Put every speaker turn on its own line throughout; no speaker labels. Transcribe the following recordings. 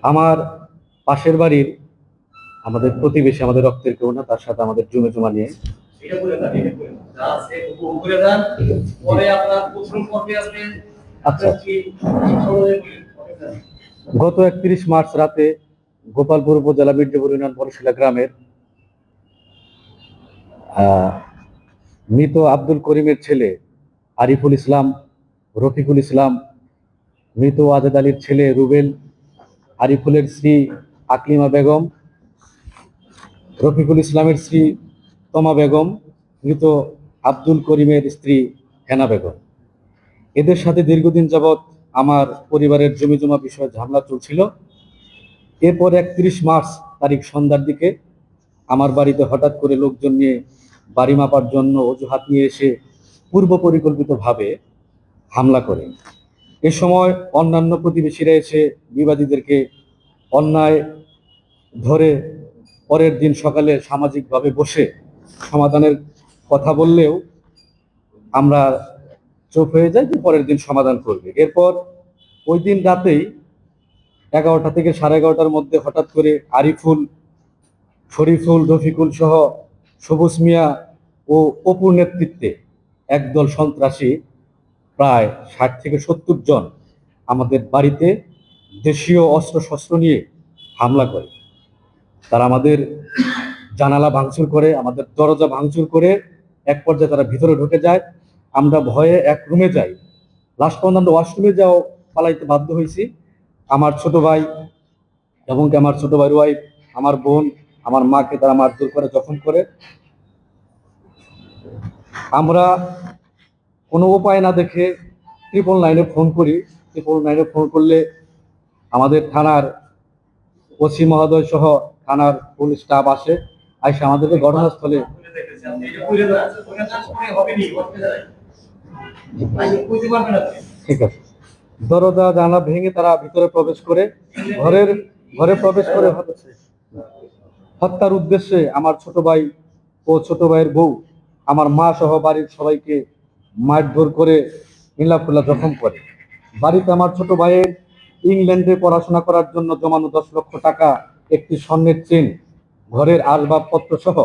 আমার পাশের বাড়ির আমাদের প্রতিবেশী, আমাদের রক্তের কেউ না, তার সাথে আমাদের জমি জমা নিয়ে আচ্ছা, গত 31 মার্চ রাতে গোপালপুর উপজেলা মির্জাপুর ইউনিয়ন বড়শিলা গ্রামের মৃত আব্দুল করিমের ছেলে আরিফুল ইসলাম, রফিকুল ইসলাম, মৃত আজাদ আলীর ছেলে রুবেল, আরিফুলের স্ত্রী আকলিমা বেগম, রফিকুল ইসলামের স্ত্রী তমা বেগম, মৃত আব্দুল করিমের স্ত্রী হেনা বেগম। এদের সাথে দীর্ঘদিন যাবৎ আমার পরিবারের জমি জমা বিষয়ে ঝামেলা চলছিল। এরপর 31 মার্চ তারিখ সন্ধ্যার দিকে আমার বাড়িতে হঠাৎ করে লোকজন নিয়ে বাড়ি মাপার জন্য অজুহাত নিয়ে এসে পূর্ব পরিকল্পিতভাবে হামলা করে। এ সময় অন্যান্য প্রতিবেশীরা এসে বিবাদীদেরকে অন্যায় ধরে পরের দিন সকালে সামাজিকভাবে বসে সমাধানের কথা বললেও আমরা চুপ হয়ে যাই যে পরের দিন সমাধান করবে। এরপর ওই দিন রাতেই 11টা থেকে 11:30টার মধ্যে হঠাৎ করে আরিফুল, শরীফুল, রফিকুল সহ সবুজ মিয়া ও অপুর নেতৃত্বে একদল সন্ত্রাসী প্রায় 60 থেকে 70 জন আমাদের বাড়িতে দেশীয় অস্ত্রশস্ত্র নিয়ে হামলা করে। তারা আমাদের জানালা ভাঙচুর করে, আমাদের দরজা ভাঙচুর করে এক পর্যায়ে তারা ভিতরে ঢুকে যায়। আমরা ভয়ে এক রুমে যাই। লাস্ট পর্যন্ত আমরা ওয়াশরুমে যাও পালাইতে বাধ্য হয়েছি। আমার ছোট ভাই এবং আমার ছোট ভাইয়ের ওয়াইফ, আমার বোন, আমার মাকে তারা মারধর করে, জখম করে। আমরা কোনো উপায় না দেখে 999-এ ফোন করি। 999-এ ফোন করলে আমাদের থানার ওসি মহোদয় সহ থানার পুলিশ স্টাফ আসে, আমাদেরকে ঘটনাস্থলে ঠিক আছে দরজা জানালা ভেঙে তারা ভিতরে প্রবেশ করে ঘরে প্রবেশ করে হত্যার উদ্দেশ্যে আমার ছোট ভাই ও ছোট ভাইয়ের বউ, আমার মা সহ বাড়ির সবাইকে মারধর করে নীলাফুল্লা জখম করে। বাড়িতে আমার ছোট ভাইয়ের ইংল্যান্ডে পড়াশোনা করার জন্য জমানো 10 লক্ষ টাকা, একটি স্বর্ণের চেন, ঘরের আসবাবপত্র সহ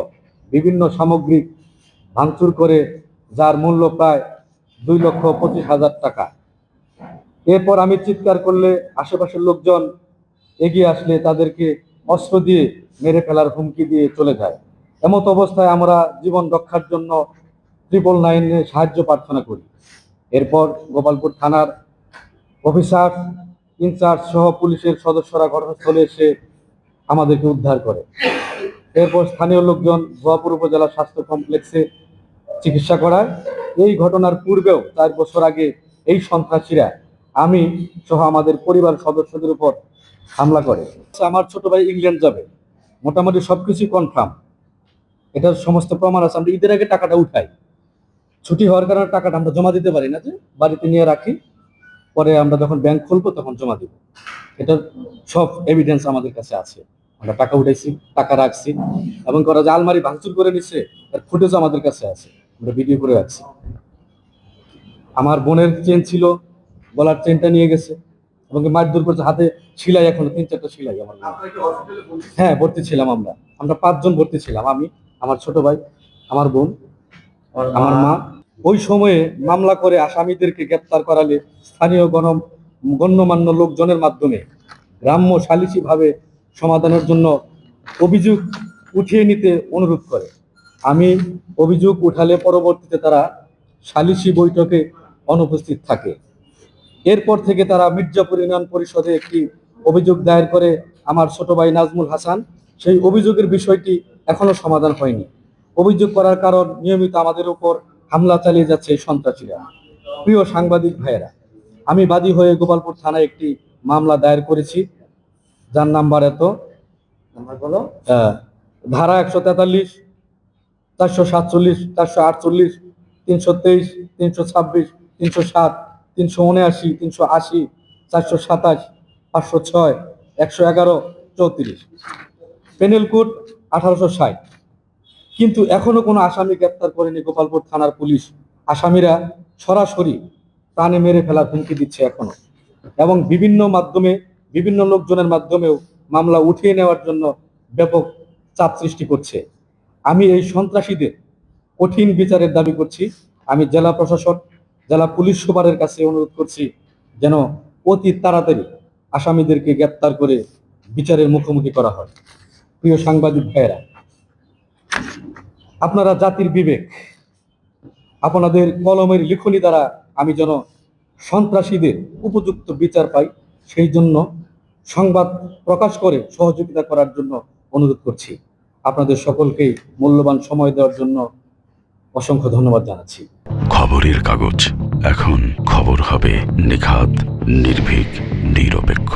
বিভিন্ন সামগ্রী ভাঙচুর করে, যার মূল্য প্রায় 2,25,000 টাকা। এরপর আমি চিৎকার করলে আশেপাশের লোকজন এগিয়ে আসলে তাদেরকে অস্ত্র দিয়ে মেরে ফেলার হুমকি দিয়ে চলে যায়। এমত অবস্থায় আমরা জীবন রক্ষার জন্য 999-এ সাহায্য প্রার্থনা করি। এরপর গোপালপুর থানার অফিসার ইনচার্জ সহ পুলিশের সদস্যরা ঘটনাস্থলে এসে আমাদেরকে উদ্ধার করে। এরপর স্থানীয় লোকজন ভুয়াপুর উপজেলা স্বাস্থ্য কমপ্লেক্সে চিকিৎসা করায়। এই ঘটনার পূর্বেও 4 বছর আগে এই সন্ত্রাসীরা আমি সহ আমাদের পরিবার সদস্যদের উপর হামলা করে। আমার ছোট ভাই ইংল্যান্ড যাবে, মোটামুটি সবকিছু কনফার্ম, এটার সমস্ত প্রমাণ আছে। আমরা ঈদের আগে টাকাটা উঠাই, ছুটি হওয়ার কারণে টাকাটা আমরা জমা দিতে পারি না, যে বাড়িতে নিয়ে রাখি, পরে আমরা যখন ব্যাংক খুলবো তখন জমা দিব। এটার সব এভিডেন্স আমাদের কাছে আছে। আমরা টাকা উঠাইছি, টাকা রাখছি, এবং ওরা যে আলমারি ভাঙচুর করে নিচ্ছে তার ফুটেজ আমাদের কাছে আছে, আমরা ভিডিও করে রাখছি। আমার বোনের চেন ছিল, গলার চেনটা নিয়ে গেছে এবং মারধর করছে, হাতে সেলাই, এখনো 3-4টা সেলাই। আমার হ্যাঁ ভর্তি ছিলাম, আমরা 5 জন ভর্তি ছিলাম, আমি, আমার ছোট ভাই, আমার বোন, আমার মা। ওই সময়ে মামলা করে আসামিদেরকে গ্রেপ্তার করালে স্থানীয় গণ্যমান্য লোকজনের মাধ্যমে গ্রাম্য সালিসি ভাবে সমাধানের জন্য অভিযোগ উঠিয়ে নিতে অনুরোধ করে। আমি অভিযোগ উঠালে পরবর্তীতে তারা সালিসি বৈঠকে অনুপস্থিত থাকে। এরপর থেকে তারা মির্জাপুর ইউনিয়ন পরিষদে একটি অভিযোগ দায়ের করে আমার ছোট ভাই নাজমুল হাসান। সেই অভিযোগের বিষয়টি এখনো সমাধান হয়নি। অভিযোগ করার কারণ নিয়মিত আমাদের উপর হামলা চালিয়ে যাচ্ছে এই সন্ত্রাসীরা। প্রিয় সাংবাদিক ভাইয়েরা, আমি বাদী হয়ে গোপালপুর থানায় একটি মামলা দায়ের করেছি, যার নাম্বার ধারা 143, 447, 448, 323, 326, 307, 379, 380, 427, 506, 111, 34, পেনেল কোড 1860। কিন্তু এখনো কোনো আসামি গ্রেপ্তার করেনি গোপালপুর থানার পুলিশ। আসামিরা সরাসরি প্রাণে মেরে ফেলার হুমকি দিচ্ছে এখনো, এবং বিভিন্ন মাধ্যমে বিভিন্ন লোকজনের মাধ্যমেও মামলা উঠিয়ে নেওয়ার জন্য ব্যাপক চাপ সৃষ্টি করছে। আমি এই সন্ত্রাসীদের কঠিন বিচারের দাবি করছি। আমি জেলা প্রশাসন, জেলা পুলিশ সুপারের কাছে অনুরোধ করছি যেন অতি তাড়াতাড়ি আসামিদেরকে গ্রেপ্তার করে বিচারের মুখোমুখি করা হয়। প্রিয় সাংবাদিক ভাইয়েরা, আপনারা জাতির বিবেক, আপনাদের কলমের লিখনি দ্বারা আমি যেন সন্ত্রাসীদের উপযুক্ত বিচার পাই, সেই জন্য সংবাদ প্রকাশ করে সহযোগিতা করার জন্য অনুরোধ করছি। আপনাদের সকলকে মূল্যবান সময় দেওয়ার জন্য অসংখ্য ধন্যবাদ জানাচ্ছি।
খবরের কাগজ, এখন খবর হবে নিখাত, নির্ভীক, নিরপেক্ষ।